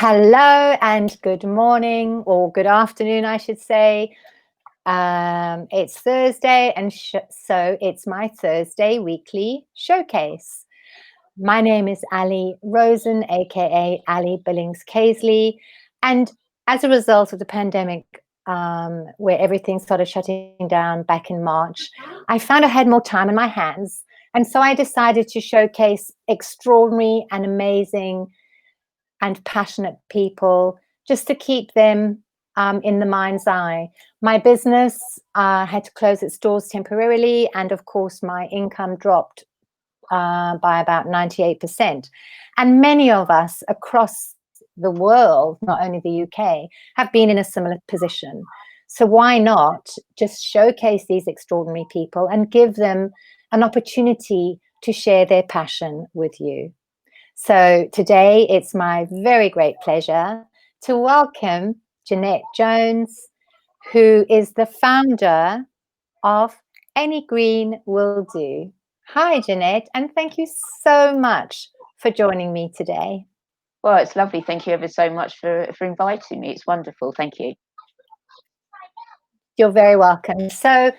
Hello and good morning, or good afternoon, I should say. It's Thursday, and so it's my Thursday weekly showcase. My name is Ali Rosen, aka Ali Billings-Caisley, and as a result of the pandemic, where everything started shutting down back in March, I found I had more time in my hands, and so I decided to showcase extraordinary and amazing and passionate people, just to keep them in the mind's eye. My business had to close its doors temporarily, and of course, my income dropped by about 98%. And many of us across the world, not only the UK, have been in a similar position. So why not just showcase these extraordinary people and give them an opportunity to share their passion with you? So today it's my very great pleasure to welcome Jeanette Jones, who is the founder of Any Green Will Do. Hi, Jeanette, and thank you so much for joining me today. Well, it's lovely. Thank you ever so much for inviting me. It's wonderful. Thank you. You're very welcome. So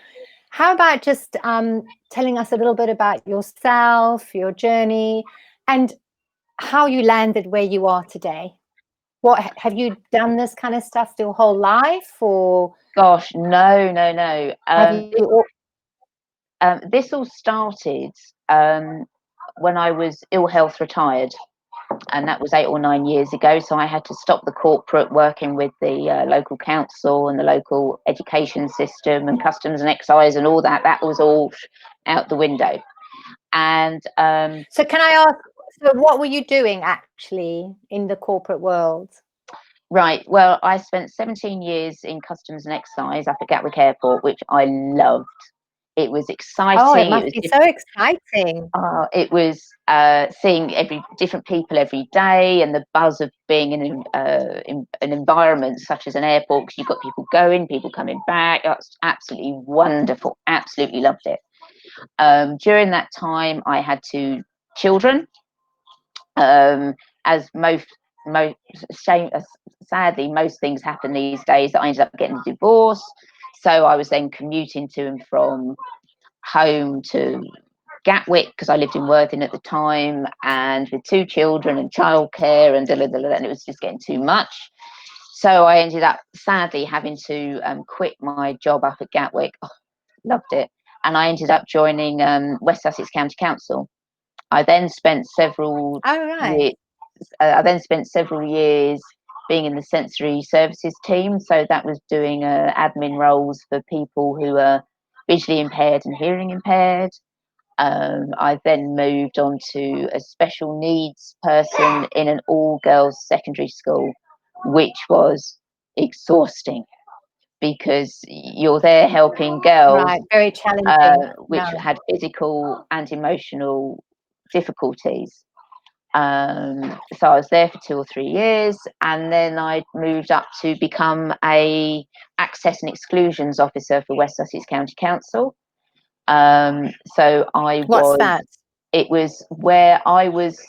how about just telling us a little bit about yourself, your journey, and how you landed where you are today? What have you done this kind of stuff your whole life, or Gosh, no. have you? This all started when I was ill health retired, and that was 8 or 9 years ago. So I had to stop the corporate working with the local council and the local education system and customs and excise and all that. That was all out the window. And So can I ask? So what were you doing actually in the corporate world? Right. Well, I spent 17 years in customs and excise up at Gatwick Airport, which I loved. It was Oh, it exciting. must be so exciting. It was seeing every different people every day, and the buzz of being in an environment such as an airport, because you've got people going, people coming back. That's absolutely wonderful. Absolutely loved it. During that time, I had 2 children. As most sadly, most things happen these days. I ended up getting a divorce, so I was then commuting to and from home to Gatwick because I lived in Worthing at the time, and with 2 children and childcare and and it was just getting too much. So I ended up sadly having to quit my job up at Gatwick. Oh, loved it, and I ended up joining West Sussex County Council. I then spent several Oh, right. years. I then spent several years being in the sensory services team. So that was doing admin roles for people who are visually impaired and hearing impaired. I then moved on to a special needs person in an all-girls secondary school, which was exhausting because you're there helping girls Right. Very challenging. which No. had physical and emotional difficulties. So I was there for 2 or 3 years, and then I moved up to become a access and exclusions officer for West Sussex County Council. So What's that? it was where I was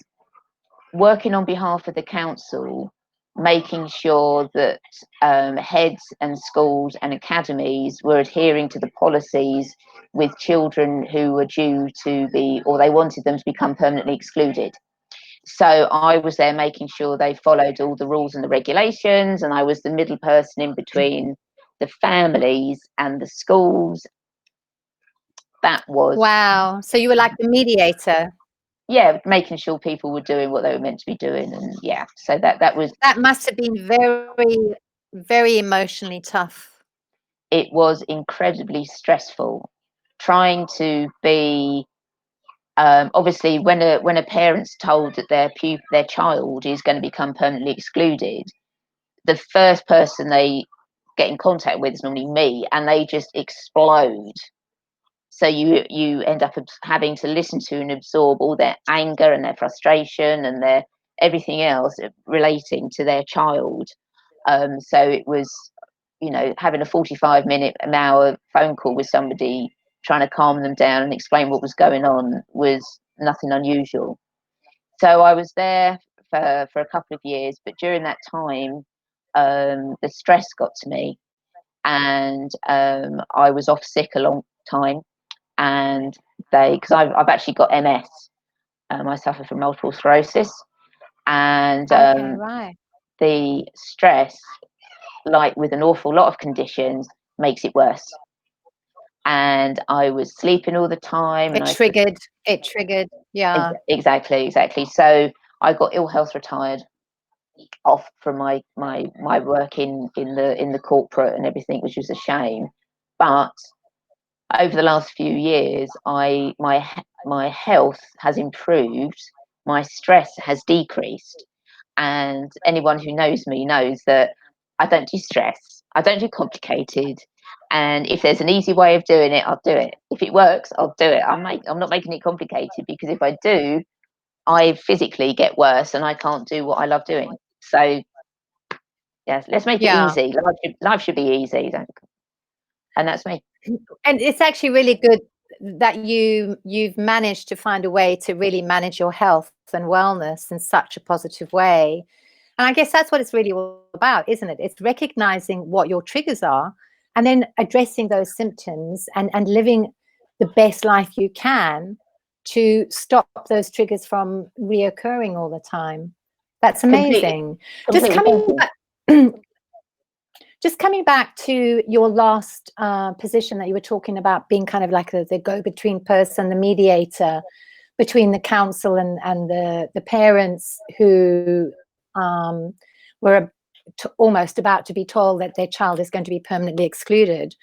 working on behalf of the council, making sure that heads and schools and academies were adhering to the policies with children who were due to be, or they wanted them to become permanently excluded. So I was there making sure they followed all the rules and the regulations, and I was the middle person in between the families and the schools. That was, Wow. So you were like the mediator. yeah, making sure people were doing what they were meant to be doing, and yeah, so that was, That must have been very, very emotionally tough. it was incredibly stressful trying to be, obviously when a parent's told that their child is going to become permanently excluded, the first person they get in contact with is normally me, and they just explode. So you end up having to listen to and absorb all their anger and their frustration and their everything else relating to their child. So it was, having a 45-minute, an hour phone call with somebody, trying to calm them down and explain what was going on, was nothing unusual. So I was there for a couple of years, but during that time, the stress got to me, and I was off sick a long time. And because I've actually got MS, I suffer from multiple sclerosis, and Okay, right. the stress, like with an awful lot of conditions, makes it worse. And I was sleeping all the time, and It triggered. It triggered. Yeah. exactly. So I got ill health retired off from my work in the corporate and everything, which was a shame. But over the last few years, my health has improved, my stress has decreased, and anyone who knows me knows that I don't do stress, I don't do complicated, and if there's an easy way of doing it, I'll do it. If it works, I'll do it. I'm not making it complicated, because if I do, I physically get worse and I can't do what I love doing. So yes, let's make it Yeah. easy. Life should be easy, and that's me. And it's actually really good that you've managed to find a way to really manage your health and wellness in such a positive way. And I guess that's what it's really all about, isn't it? It's recognizing what your triggers are and then addressing those symptoms and living the best life you can to stop those triggers from reoccurring all the time. That's Completely, amazing. Just completely. Thank coming you. back, just coming back to your last position that you were talking about, being kind of like the go-between person, the mediator between the council and the parents who were almost about to be told that their child is going to be permanently excluded.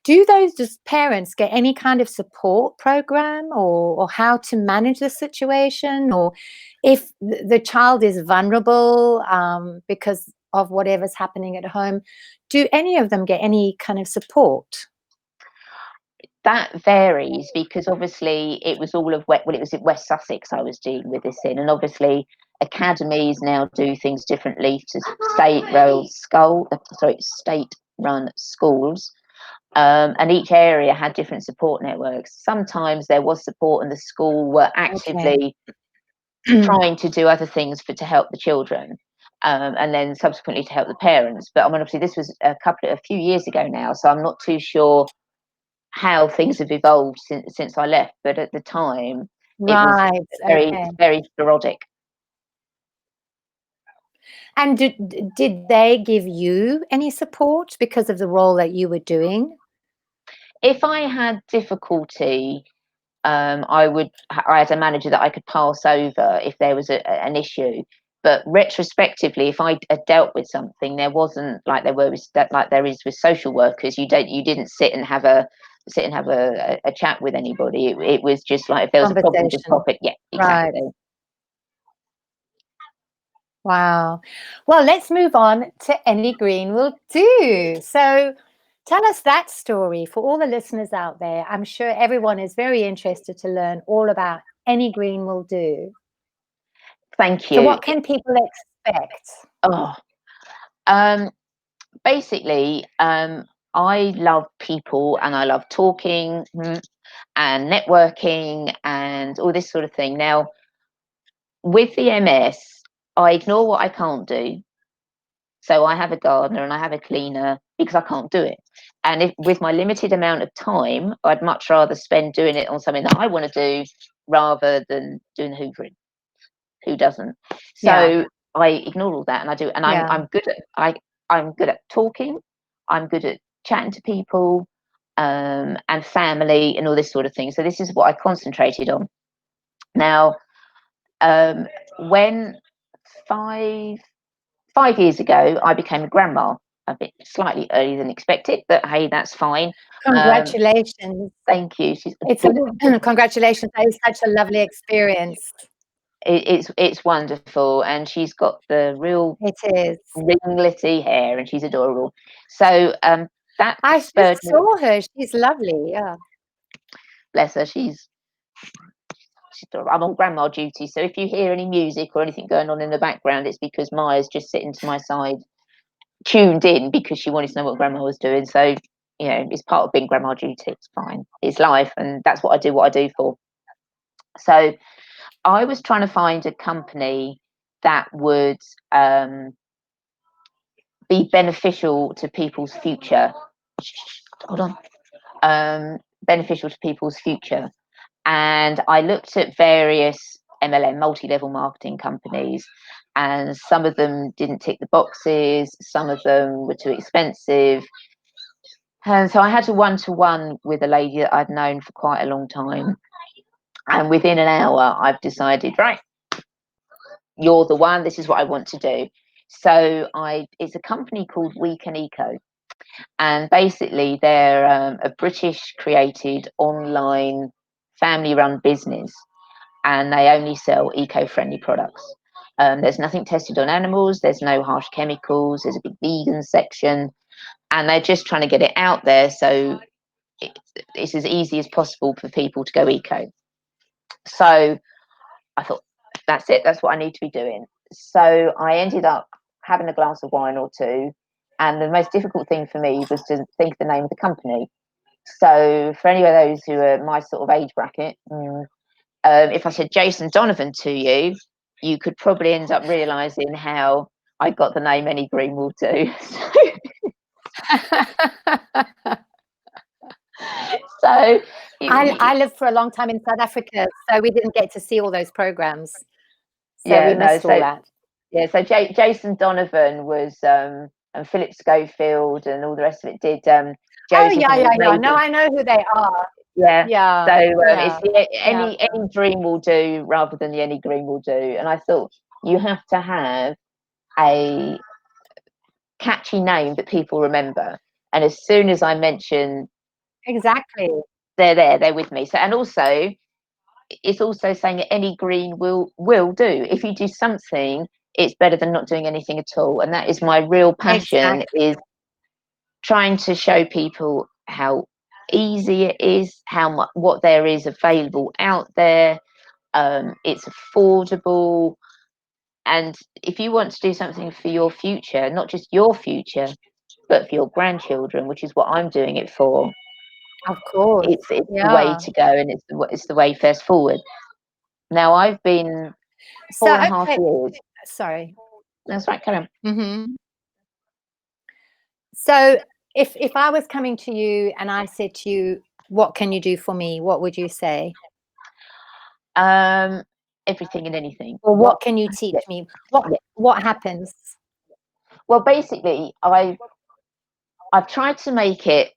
Do those just parents get any kind of support program or how to manage the situation, or if the child is vulnerable because of whatever's happening at home, do any of them get any kind of support? That varies, because obviously it was all of it was in West Sussex I was dealing with this in, and obviously academies now do things differently to state-run schools, and each area had different support networks. Sometimes there was support, and the school were Okay. actively trying to do other things to help the children, and then subsequently to help the parents. But I mean, obviously, this was a few years ago now, so I'm not too sure how things have evolved since I left. But at the time, it was Right. very, Okay. very sporadic. And did they give you any support because of the role that you were doing? If I had difficulty, I had a manager that I could pass over if there was an issue. But retrospectively, if I had dealt with something, there wasn't like like there is with social workers. You didn't sit and have a chat with anybody. It was just like, if there was a problem, just Conversation. pop it. Yeah, Right. exactly. Wow. Well, let's move on to Any Green Will Do. So tell us that story for all the listeners out there. I'm sure everyone is very interested to learn all about Any Green Will Do. Thank So you. what can people expect? Oh, um, basically, I love people, and I love talking, and networking and all this sort of thing. Now, with the MS, I ignore what I can't do. So I have a gardener and I have a cleaner, because I can't do it. And if with my limited amount of time, I'd much rather spend doing it on something that I want to do rather than doing hoovering. Who doesn't? Yeah. So I ignore all that, and I do. And I'm Yeah. I'm good at I'm good at talking. I'm good at chatting to people, and family and all this sort of thing. So this is what I concentrated on. Now, um, when five 5 years ago, I became a grandma, a bit slightly earlier than expected, but hey, that's fine. Um, Congratulations. Thank you. She's It's a congratulations. That is such a lovely experience. it's wonderful, and she's got the real It is. ringlety hair, and she's adorable. So that I spurred just me. saw her. She's lovely. Yeah. Bless her. She's adorable. I'm on grandma duty, so if you hear any music or anything going on in the background, it's because Maya's just sitting to my side, tuned in, because she wanted to know what grandma was doing. So, it's part of being grandma duty. It's fine. It's life, and that's what I do for. So I was trying to find a company that would be beneficial to people's future. Hold on. Beneficial to people's future. And I looked at various MLM, multi-level marketing companies, and some of them didn't tick the boxes, some of them were too expensive. And so I had a one-to-one with a lady that I'd known for quite a long time. And within an hour, I've decided, right, you're the one, this is what I want to do. So it's a company called We Can Eco. And basically they're a British created online family run business, and they only sell eco-friendly products. There's nothing tested on animals, there's no harsh chemicals, there's a big vegan section, and they're just trying to get it out there so it's as easy as possible for people to go eco. So I thought, that's it, that's what I need to be doing. So I ended up having a glass of wine or two, and the most difficult thing for me was to think of the name of the company. So for any of those who are my sort of age bracket, if I said Jason Donovan to you, you could probably end up realising how I got the name Any Green Will Do. So I lived for a long time in South Africa, so we didn't get to see all those programs. So yeah, we missed all that. Yeah, so Jason Donovan was and Philip Schofield and all the rest of it did. Joseph Yeah. No, I know who they are. Yeah. Yeah. So yeah. it's any dream will do rather than the Any Green Will Do. And I thought you have to have a catchy name that people remember. And as soon as I mention Exactly. they're with me. So, and also it's also saying that any green will do. If you do something, it's better than not doing anything at all. And that is my real passion, is trying to show people how easy it is, how much what there is available out there. It's affordable, and if you want to do something for your future, not just your future, but for your grandchildren, which is what I'm doing it for, Of course, it's the way to go, and it's the way first forward. Now I've been 4.5 years. Sorry. That's right, carry on. Mm-hmm. So if I was coming to you and I said to you, what can you do for me? What would you say? Everything and anything. Or what can you teach me? What happens? Well, basically, I've tried to make it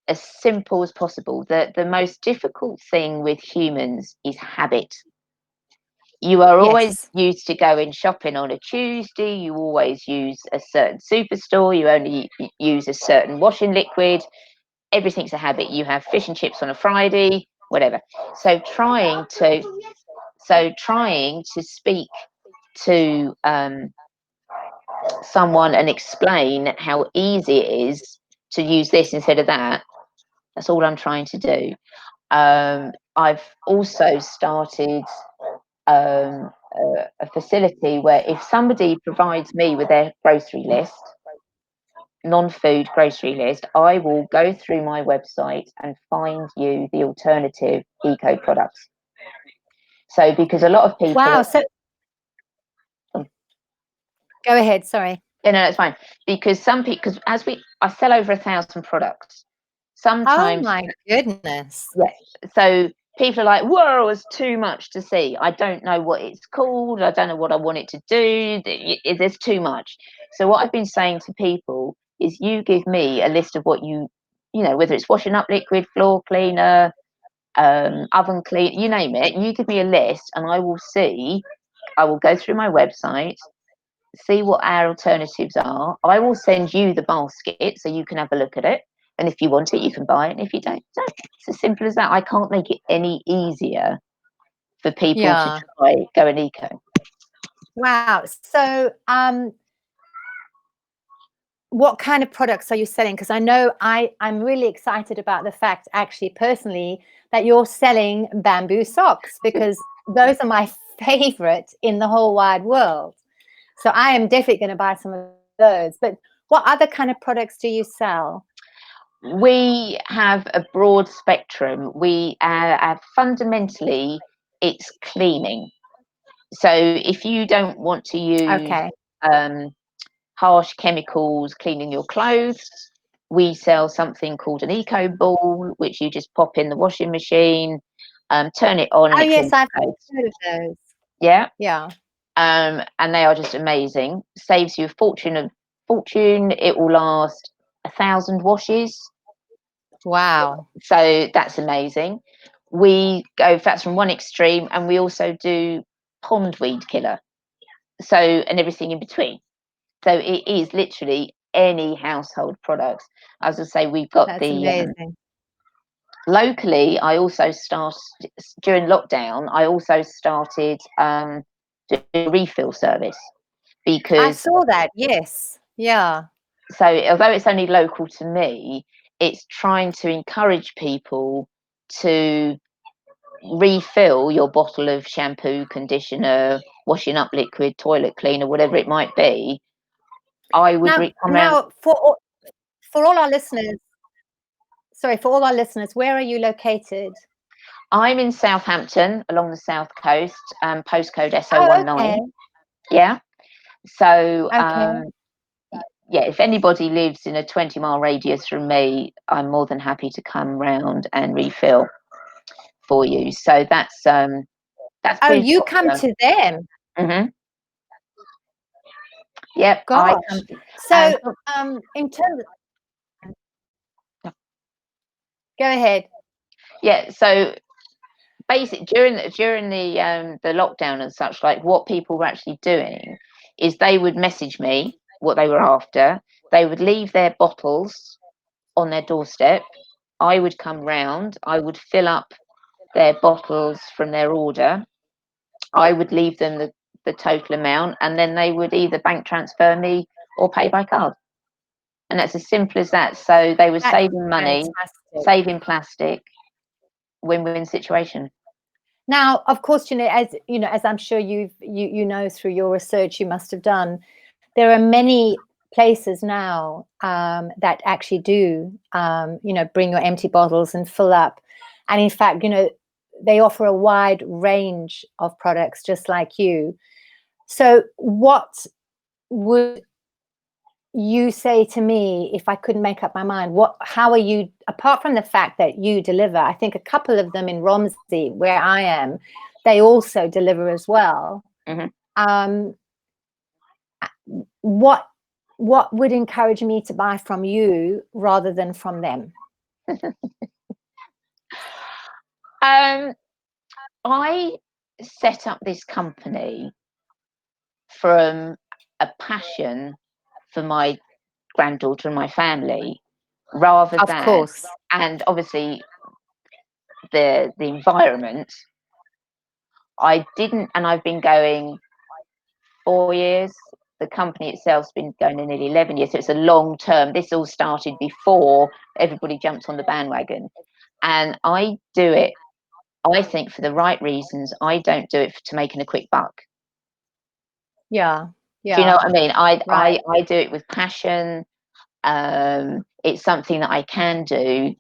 as simple as possible. The most difficult thing with humans is habit. You are always used to going shopping on a Tuesday. You always use a certain superstore. You only use a certain washing liquid. Everything's a habit. You have fish and chips on a Friday, whatever. So trying to speak to someone and explain how easy it is to use this instead of that. That's all I'm trying to do. I've also started a facility where if somebody provides me with their grocery list, non-food grocery list, I will go through my website and find you the alternative eco products. So because a lot of people... Wow. So go ahead. Sorry. No, that's fine. Because some people, I sell over 1,000 products. Sometimes, oh my goodness. Yeah. So people are like, whoa, it's too much to see. I don't know what it's called. I don't know what I want it to do. There's too much. So what I've been saying to people is, you give me a list of what you know, whether it's washing up liquid, floor cleaner, oven clean, you name it. You give me a list and I will go through my website, see what our alternatives are. I will send you the basket so you can have a look at it. And if you want it, you can buy it. And if you don't. It's as simple as that. I can't make it any easier for people to try going eco. Wow. So what kind of products are you selling? Because I know I'm really excited about the fact, actually, personally, that you're selling bamboo socks, because those are my favorite in the whole wide world. So I am definitely going to buy some of those. But what other kind of products do you sell? We have a broad spectrum. We fundamentally, it's cleaning. So if you don't want to use Okay. harsh chemicals cleaning your clothes, we sell something called an eco ball, which you just pop in the washing machine, turn it on, and Oh it cleans yes, I've your clothes. heard of those. Yeah, Yeah. and they are just amazing. Saves you a fortune. It will last 1,000 washes, Wow. so that's amazing. We go that's from one extreme, and we also do pond weed killer. So and everything in between. So it is literally any household products. As I say, we've got That's the amazing. locally. I also started during lockdown. I also started doing a refill service I because saw that. Yes. Yeah. so although it's only local to me, it's trying to encourage people to refill your bottle of shampoo, conditioner, washing up liquid, toilet cleaner, whatever it might be. I would come around. Now for all our listeners, sorry, for all our listeners, where are you located? I'm in Southampton along the south coast, postcode Oh, SO19. okay. Yeah. So, Okay. yeah, if anybody lives in a 20-mile radius from me, I'm more than happy to come round and refill for you. So that's Oh, pretty you come popular. to them. Hmm. Yep, I Gosh. come and So, in terms go ahead. yeah. So basic during the lockdown and such, like what people were actually doing is they would message me what they were after. They would leave their bottles on their doorstep. I would come round, I would fill up their bottles from their order. I would leave them the total amount, and then they would either bank transfer me or pay by card. And that's as simple as that. So they were That's saving money, fantastic. saving plastic, win-win situation. Now, of course, as you know, as I'm sure you know through your research you must have done, there are many places now that actually do, bring your empty bottles and fill up. And in fact, they offer a wide range of products just like you. So what would you say to me if I couldn't make up my mind? How are you, apart from the fact that you deliver, I think a couple of them in Romsey, where I am, they also deliver as well. Hmm. Um, what would encourage me to buy from you rather than from them? I set up this company from a passion for my granddaughter and my family rather Of than, course. and obviously the environment. I didn't, and I've been going 4 years. The company itself's been going in nearly 11 years, so it's a long term. This all started before everybody jumped on the bandwagon, and I do it, I think, for the right reasons. I don't do it to making a quick buck. Yeah. Do you know Yeah. what I mean? I Right. I, I do it with passion. It's something that I can do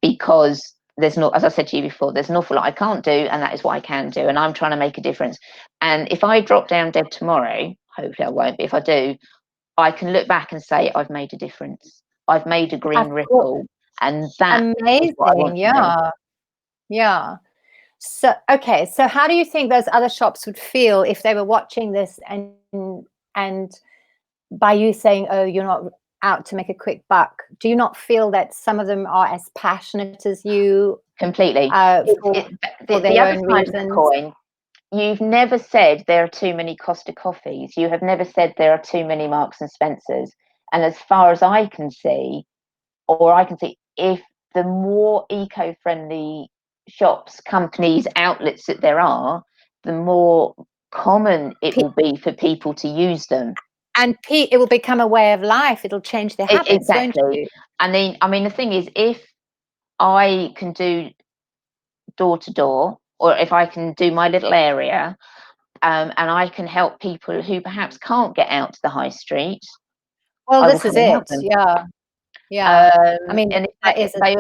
because there's not, as I said to you before, there's an awful lot I can't do, and that is what I can do, and I'm trying to make a difference. And if I drop down dead tomorrow, hopefully I won't, but if I do, I can look back and say I've made a difference. I've made a Of green course. ripple, and that is what I Amazing. want to do. Yeah. Yeah. So, okay. So how do you think those other shops would feel if they were watching this and by you saying, "Oh, you're not out to make a quick buck," do you not feel that some of them are as passionate as you Completely. It's for the their other own side of the reasons? coin. You've never said there are too many Costa coffees. You have never said there are too many Marks and Spencers. And as far as I can see, or I can see, if the more eco-friendly shops, companies, outlets that there are, the more common it will be for people to use them. And it will become a way of life. It'll change their habits, won't Exactly. you? I mean, the thing is, if I can do door to door, or if I can do my little area, and I can help people who perhaps can't get out to the high street, Well, I will this is come and help it. them. Yeah. Yeah. I mean, And if that is they,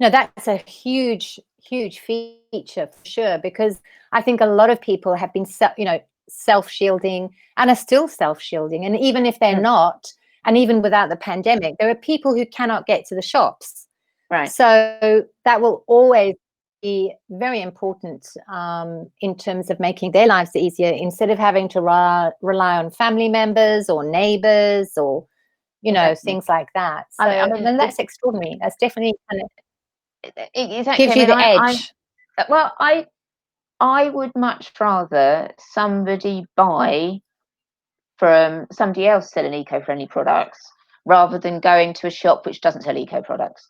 No, that's a huge, huge feature for sure, because I think a lot of people have been, self-shielding and are still self-shielding. And even if they're Mm, not, and even without the pandemic, there are people who cannot get to the shops. right. So that will always be very important, in terms of making their lives easier, instead of having to rely on family members or neighbors or, Exactly. things like that. I So mean, then that's extraordinary. That's definitely kind of exactly. gives I you mean, the I edge. well, I would much rather somebody buy from somebody else selling eco-friendly products rather than going to a shop which doesn't sell eco products.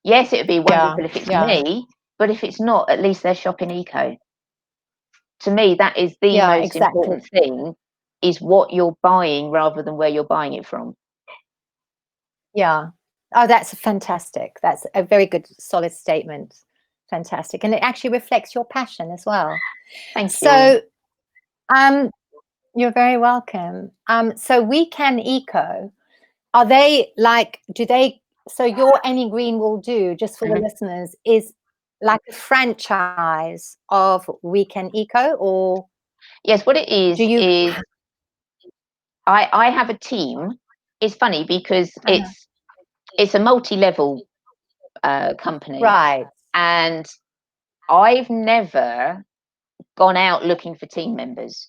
Yes, it would be Yeah, wonderful if it's yeah, me, but if it's not, at least they're shopping eco. To me, that is the yeah, most exactly. important thing, is what you're buying rather than where you're buying it from. Yeah. Oh, that's fantastic. That's a very good, solid statement. Fantastic. And it actually reflects your passion as well. Thank you. So, um, you're very welcome. So Weekend Eco, are they like, do they, so your Any Green Will Do, just for the Mhm. listeners, is like a franchise of Weekend Eco, or Yes, what it do you? is I have a team. It's funny because Uh-huh. it's a multi-level company, Right, and I've never gone out looking for team members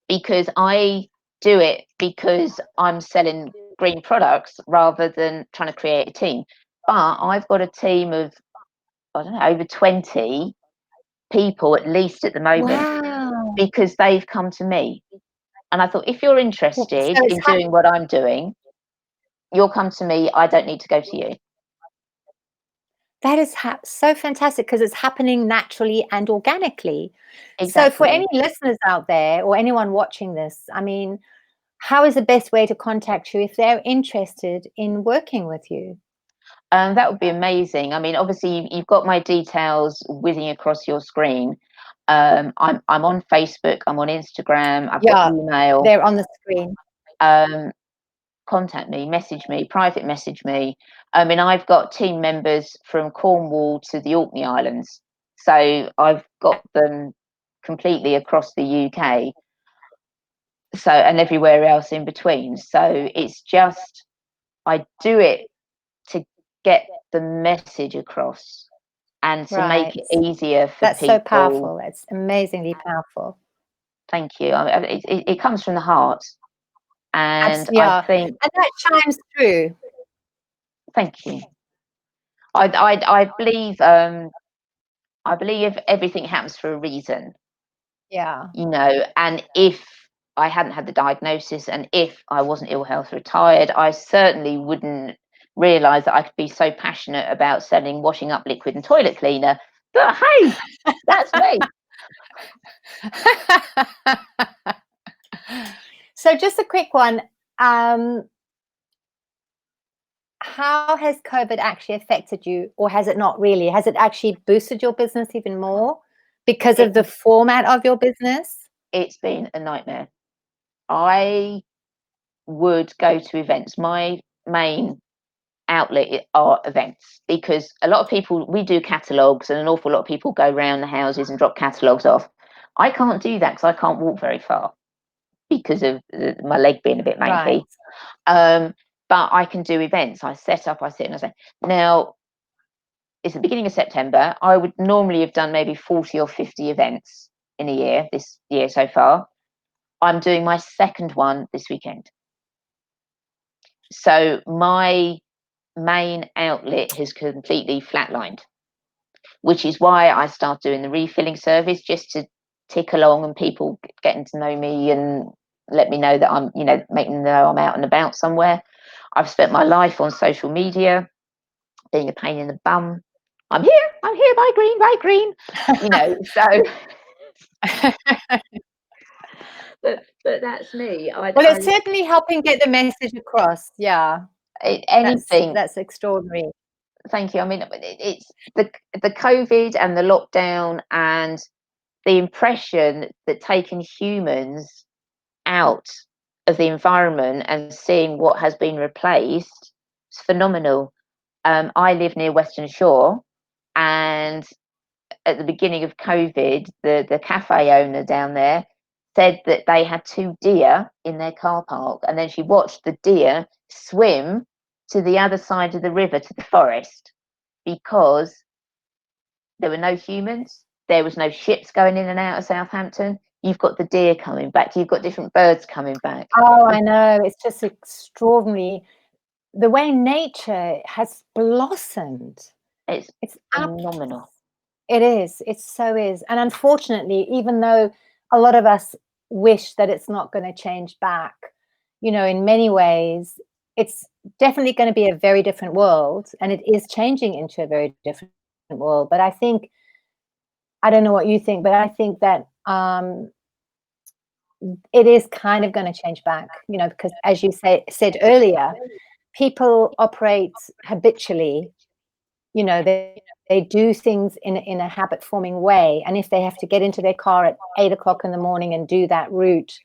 because I do it because I'm selling green products rather than trying to create a team. But I've got a team of, I don't know, over 20 people at least at the moment, wow. because they've come to me. And I thought, if you're So interested it's in doing what I'm doing, you'll come to me. I don't need to go to you. That is so fantastic, because it's happening naturally and organically. So for Exactly. any listeners out there or anyone watching this, I mean, how is the best way to contact you if they're interested in working with you? That would be amazing. I mean, obviously, you've got my details whizzing across your screen. I'm on Facebook. I'm on Instagram. I've got Yeah, email. they're on the screen. Um, Contact me, message me, private message me. I mean, I've got team members from Cornwall to the Orkney Islands, so I've got them completely across the UK. So, and everywhere else in between. So it's just, I do it to get the message across and to make Right. it easier for That's so people. powerful. It's amazingly powerful. Thank you. It comes from the heart, and I Yeah, think, and that shines through. thank you. I believe, I believe everything happens for a reason, Yeah. and if I hadn't had the diagnosis and if I wasn't ill health retired, I certainly wouldn't realize that I could be so passionate about selling washing up liquid and toilet cleaner. But hey, that's me. So just a quick one. Um, how has COVID actually affected you, or has it not really? Has it actually boosted your business even more because It, of the format of your business? it's been a nightmare. I would go to events. My main outlet are events, because a lot of people, we do catalogues, and an awful lot of people go round the houses and drop catalogues off. I can't do that because I can't walk very far because of my leg being a bit Right, manky. Um, but I can do events. I set up, I sit and I say, now it's the beginning of September. I would normally have done maybe 40 or 50 events in a year, this year so far. I'm doing my second one this weekend. So my main outlet has completely flatlined, which is why I started doing the refilling service, just to tick along and people getting to know me and let me know that I'm, making them know I'm out and about somewhere. I've spent my life on social media being a pain in the bum. I'm here, buy green, so but that's me. well, it's certainly helping get the message across. Yeah, that's Anything. that's extraordinary. Thank you. I mean, it's the COVID and the lockdown and the impression that taking humans out of the environment and seeing what has been replaced is phenomenal. I live near Western Shore, and at the beginning of COVID, the cafe owner down there said that they had 2 deer in their car park, and then she watched the deer swim to the other side of the river to the forest because there were no humans, there was no ships going in and out of Southampton. You've got the deer coming back, you've got different birds coming back. Oh, I know. It's just extraordinary the way nature has blossomed. It's It's phenomenal. It is. It so is. And unfortunately, even though a lot of us wish that it's not going to change back, in many ways, it's definitely going to be a very different world, and it is changing into a very different world. But I think, I don't know what you think, but I think that it is kind of going to change back, because as you said earlier, people operate habitually. They do things in a habit forming way, and if they have to get into their car at 8 o'clock in the morning and do that route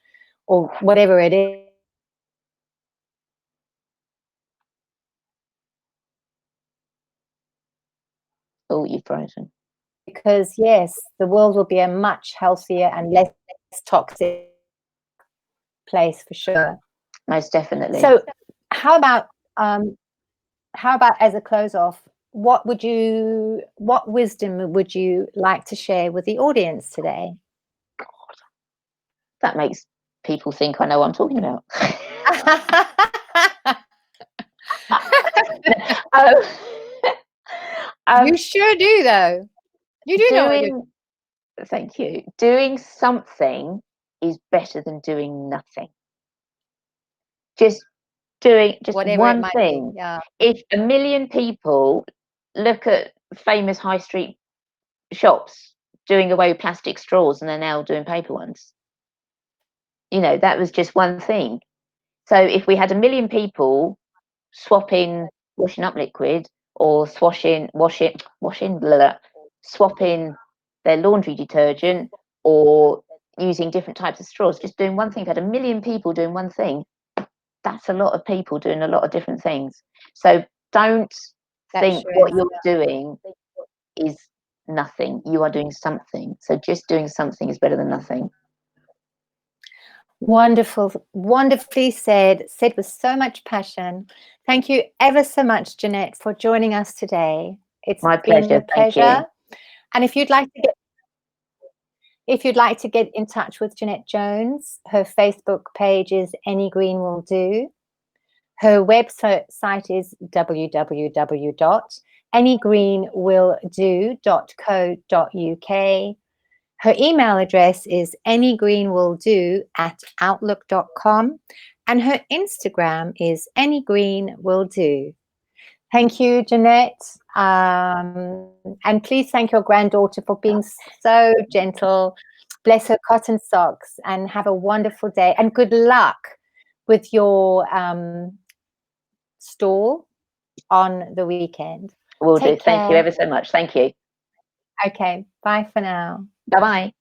or whatever it is. Oh, you're frozen. Because yes, the world will be a much healthier and less toxic place for sure. Most definitely. So how about as a close off, what wisdom would you like to share with the audience today? God, that makes people think I know what I'm talking about. You sure do, though. You do know what you're. Thank you. Doing something is better than doing nothing. Just doing Whatever it one might thing. be, yeah. If 1 million people look at famous high street shops doing away with plastic straws and they're now doing paper ones, that was just one thing. So if we had 1 million people swapping washing up liquid or swapping their laundry detergent or using different types of straws, just doing one thing. If we had 1 million people doing one thing, that's a lot of people doing a lot of different things. So don't think what you're doing is nothing. You are doing something. So just doing something is better than nothing. Wonderful, wonderfully said with so much passion. Thank you ever so much, Jeanette, for joining us today. It's My been pleasure. a pleasure. And if you'd like to get in touch with Jeanette Jones, her Facebook page is Any Green Will Do. Her website is www.anygreenwilldo.co.uk. Her email address is anygreenwilldo@outlook.com, and her Instagram is anygreenwilldo. Thank you, Jeanette. And please thank your granddaughter for being so gentle. Bless her cotton socks, and have a wonderful day. And good luck with your stall on the weekend. Will do. Thank you ever so much. Thank you. Okay. Bye for now. Bye-bye.